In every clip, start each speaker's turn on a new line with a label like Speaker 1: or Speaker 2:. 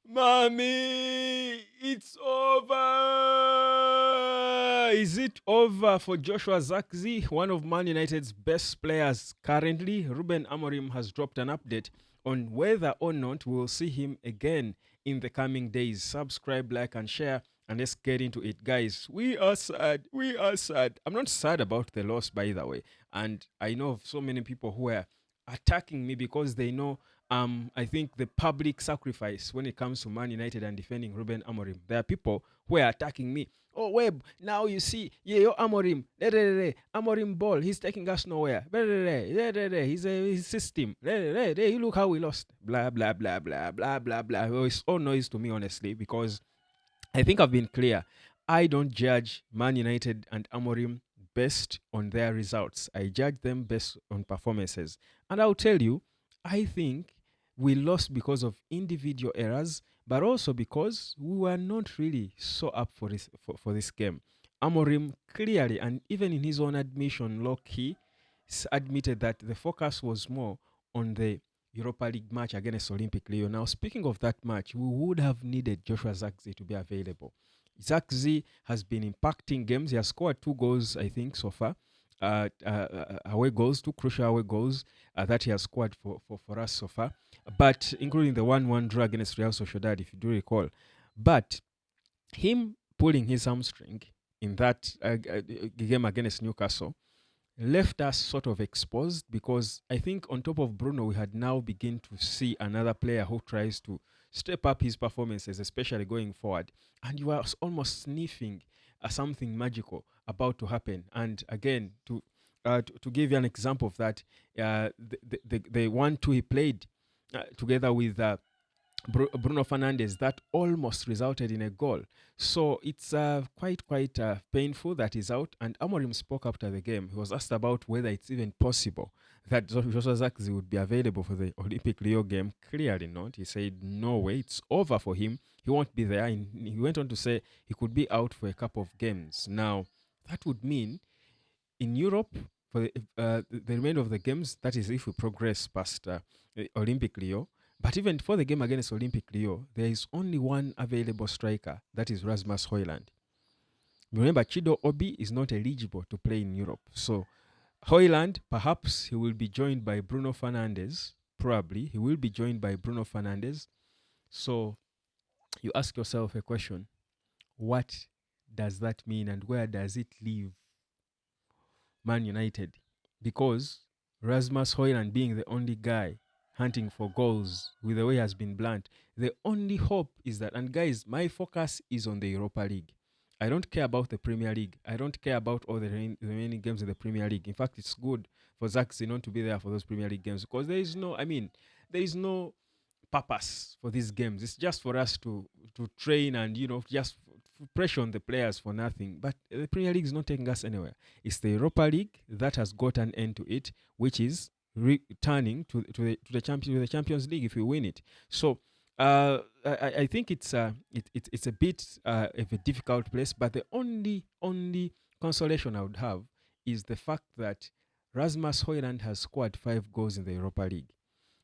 Speaker 1: Mommy, it's over. Is it over for Joshua Zirkzee, one of Man United's best players currently? Ruben Amorim has dropped an update on whether or not we will see him again in the coming days. Subscribe, like, and share, and let's get into it, guys. We are sad. We are sad. I'm not sad about the loss, by the way, and I know of so many people who are attacking me because they know I think the public sacrifice when it comes to Man United and defending Ruben Amorim. There are people who are attacking me. Oh, Web, now you see, yeah, yo, Amorim, Amorim ball, he's taking us nowhere. He's a his system. You look how we lost. Blah, blah, blah, blah, blah, blah, blah. Well, it's all noise to me, honestly, because I think I've been clear. I don't judge Man United and Amorim based on their results. I judge them based on performances. And I'll tell you, I think we lost because of individual errors, but also because we were not really so up for this game. Amorim clearly, and even in his own admission, low-key, admitted that the focus was more on the Europa League match against Olympic Lyon. Now, speaking of that match, we would have needed Joshua Zirkzee to be available. Zirkzee has been impacting games. He has scored 2 goals, I think, so far. Away goals, 2 crucial away goals that he has scored for us so far, but including the 1-1 draw against Real Sociedad, if you do recall. But him pulling his hamstring in that game against Newcastle left us sort of exposed because I think on top of Bruno, we had now begin to see another player who tries to step up his performances, especially going forward. And you are almost sniffing something magical about to happen. And again, to give you an example of that, the 1-2 he played together with Bruno Fernandes that almost resulted in a goal. So it's quite painful that he's out. And Amorim spoke after the game. He was asked about whether it's even possible that Joshua Zirkzee would be available for the Olympic Rio game. Clearly not. He said no way. It's over for him. He won't be there. And he went on to say he could be out for a couple of games. Now that would mean in Europe for the remainder of the games. That is if we progress past Olympic Rio. But even for the game against Olympic Rio, there is only one available striker, that is Rasmus Højlund. Remember, Chido Obi is not eligible to play in Europe. So, Højlund, perhaps he will be joined by Bruno Fernandes. Probably, he will be joined by Bruno Fernandes. So, you ask yourself a question. What does that mean and where does it leave Man United? Because Rasmus Højlund being the only guy hunting for goals with the way he has been blunt. The only hope is that, and guys, my focus is on the Europa League. I don't care about the Premier League. I don't care about all the remaining games in the Premier League. In fact, it's good for Zirkzee not to be there for those Premier League games because there is no purpose for these games. It's just for us to train and just pressure on the players for nothing. But the Premier League is not taking us anywhere. It's the Europa League that has got an end to it, which is returning to the Champions League if we win it. So I think it's a bit of a difficult place, but the only consolation I would have is the fact that Rasmus Højlund has scored 5 goals in the Europa League.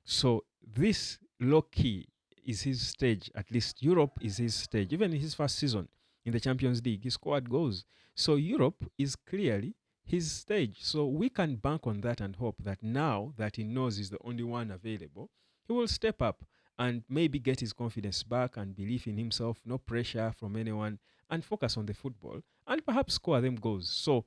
Speaker 1: So this low key is his stage. At least Europe is his stage. Even in his first season in the Champions League, he scored goals. So Europe is clearly his stage. So we can bank on that and hope that now that he knows he's the only one available, he will step up and maybe get his confidence back and believe in himself, no pressure from anyone, and focus on the football and perhaps score them goals. So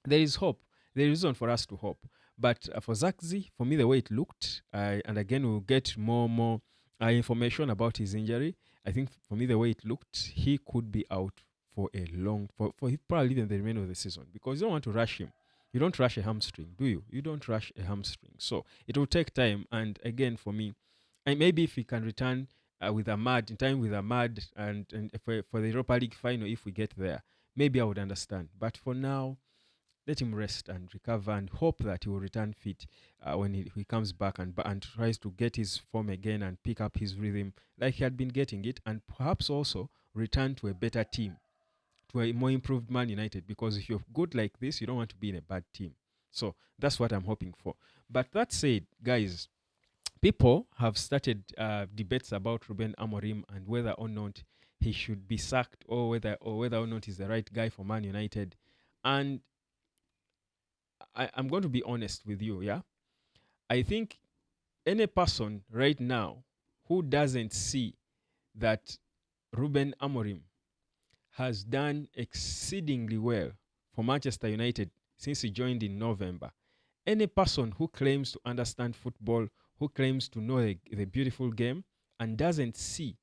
Speaker 1: there is hope. There is reason for us to hope. But for Zirkzee, for me, the way it looked, and again, we'll get more information about his injury. I think for me, the way it looked, he could be out for a for probably even the remainder of the season because you don't want to rush him. You don't rush a hamstring, do you? You don't rush a hamstring. So it will take time. And again, for me, and maybe if he can return with Ahmad, in time with Ahmad, and for the Europa League final, if we get there, maybe I would understand. But for now, let him rest and recover and hope that he will return fit when he comes back and tries to get his form again and pick up his rhythm like he had been getting it, and perhaps also return to a better team, to a more improved Man United, because if you're good like this, you don't want to be in a bad team. So that's what I'm hoping for. But that said, guys, People have started debates about Ruben Amorim and whether or not he should be sacked, or whether or not he's the right guy for Man United. And I'm going to be honest with you, yeah. I think any person right now who doesn't see that Ruben Amorim has done exceedingly well for Manchester United since he joined in November. Any person who claims to understand football, who claims to know the beautiful game, and doesn't see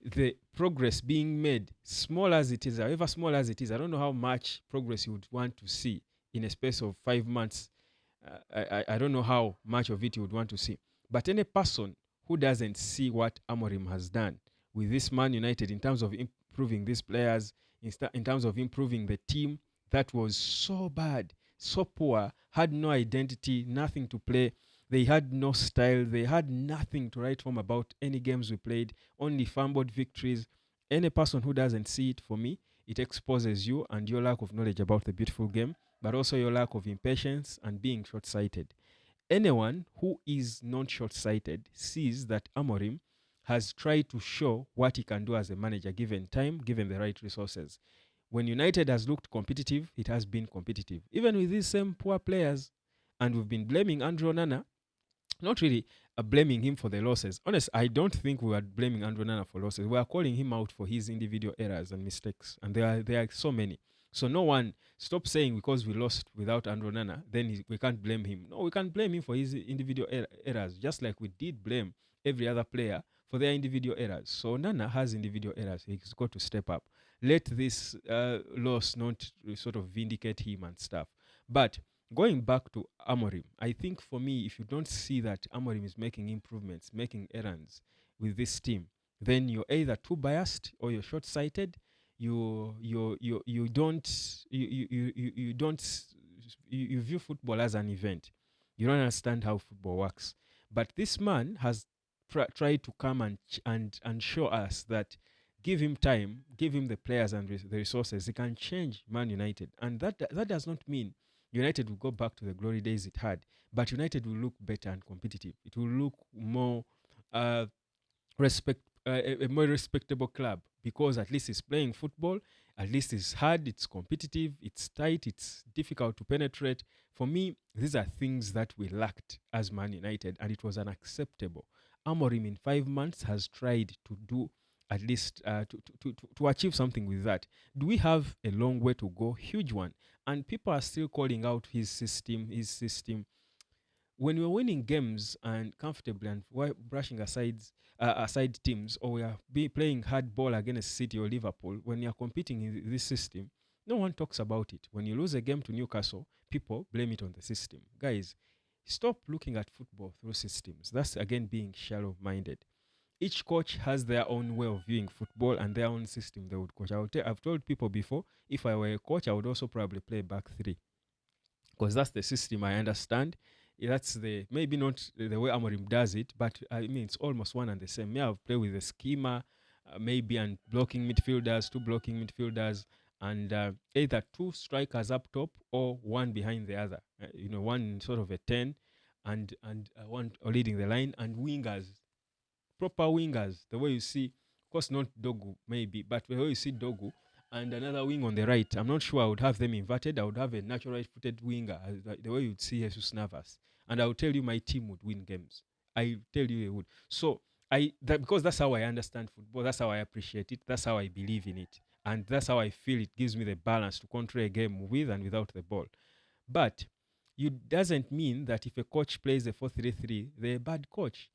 Speaker 1: the progress being made, small as it is, however small as it is, I don't know how much progress you would want to see in a space of 5 months. I don't know how much of it you would want to see. But any person who doesn't see what Amorim has done with this Man United in terms of improving these players, in terms of improving the team that was so bad, so poor, had no identity, nothing to play. They had no style. They had nothing to write home about any games we played, only fumbled victories. Any person who doesn't see it, for me, it exposes you and your lack of knowledge about the beautiful game, but also your lack of impatience and being short sighted. Anyone who is not short sighted sees that Amorim has tried to show what he can do as a manager given time, given the right resources. When United has looked competitive, it has been competitive, even with these same poor players. And we've been blaming Andrew Nana, not really blaming him for the losses. Honest, I don't think we are blaming Andrew Nana for losses. We are calling him out for his individual errors and mistakes, and there are so many. So no one stop saying because we lost without Andrew Nana, then we can't blame him. No, we can't blame him for his individual errors, just like we did blame every other player for their individual errors. So Nana has individual errors. He's got to step up. Let this loss not sort of vindicate him and stuff. But going back to Amorim, I think for me, if you don't see that Amorim is making improvements, making errands with this team, then you're either too biased or you're short-sighted. You don't you don't you view football as an event. You don't understand how football works. But this man has tried to come and show us that give him time, give him the players and the resources, he can change Man United, and that does not mean United will go back to the glory days it had, but United will look better and competitive. It will look more uh, a more respectable club because at least it's playing football. At least it's hard, it's competitive, it's tight, it's difficult to penetrate. For me, these are things that we lacked as Man United, and it was unacceptable. Amorim in 5 months has tried to do at least to achieve something with that. Do we have a long way to go? Huge one. And people are still calling out his system, his system. When we're winning games and comfortably and while brushing aside teams, or we are playing hard ball against City or Liverpool, when you're competing in this system, no one talks about it. When you lose a game to Newcastle, people blame it on the system. Guys, stop looking at football through systems. That's again being shallow minded. Each coach has their own way of viewing football and their own system they would coach. I've told people before, if I were a coach, I would also probably play back three because that's the system I understand. That's the maybe not the way Amorim does it, but I mean it's almost one and the same. Me, I've played with a schema, maybe and blocking midfielders, two blocking midfielders, and either two strikers up top or one behind the other. One sort of a 10, and one leading the line, and wingers, proper wingers, the way you see, of course, not Dogu, maybe, but the way you see Dogu and another wing on the right, I'm not sure I would have them inverted. I would have a natural footed winger, the way you'd see Jesus Navas. And I would tell you my team would win games. I tell you it would. So, because that's how I understand football, that's how I appreciate it, that's how I believe in it. And that's how I feel it gives me the balance to control a game with and without the ball. But it doesn't mean that if a coach plays a 4-3-3, they're a bad coach.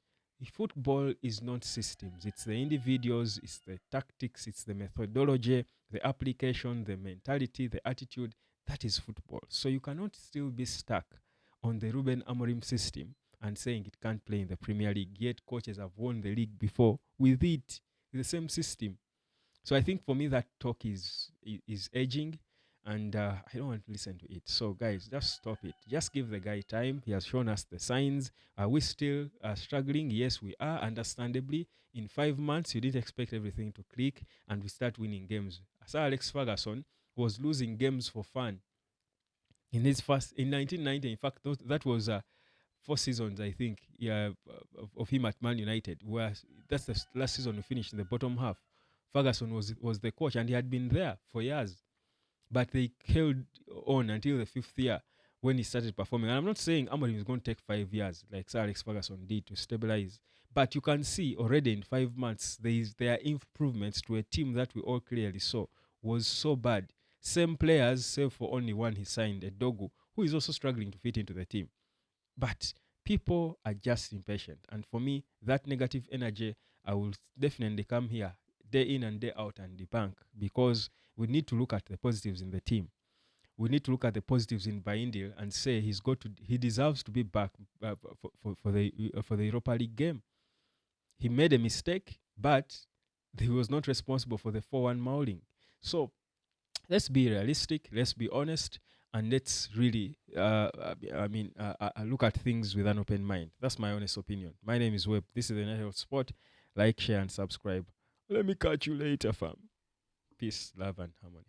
Speaker 1: Football is not systems. It's the individuals, it's the tactics, it's the methodology, the application, the mentality, the attitude. That is football. So you cannot still be stuck on the Ruben Amorim system and saying it can't play in the Premier League. Yet coaches have won the league before with it, the same system. So I think for me that talk is aging, and I don't want to listen to it. So guys, just stop it. Just give the guy time. He has shown us the signs. Are we still struggling? Yes, we are. Understandably, in 5 months, you didn't expect everything to click, and we start winning games. Sir Alex Ferguson was losing games for fun in his first in 1990. In fact, that was 4 seasons, I think, yeah, of him at Man United, where that's the last season we finished in the bottom half. Ferguson was the coach, and he had been there for years, but they held on until the 5th year when he started performing. And I'm not saying Amorim is going to take 5 years like Sir Alex Ferguson did to stabilize, but you can see already in 5 months there are improvements to a team that we all clearly saw was so bad. Same players, save for only one he signed, a Dogu, who is also struggling to fit into the team. But people are just impatient. And for me, that negative energy, I will definitely come here day in and day out and debunk, because we need to look at the positives in the team. We need to look at the positives in Baindil and say he deserves to be back for the Europa League game. He made a mistake, but he was not responsible for the 4-1 mauling. So let's be realistic, let's be honest, and let's really, look at things with an open mind. That's my honest opinion. My name is Webb. This is the Night of Sport. Like, share, and subscribe. Let me catch you later, fam. Peace, love, and harmony.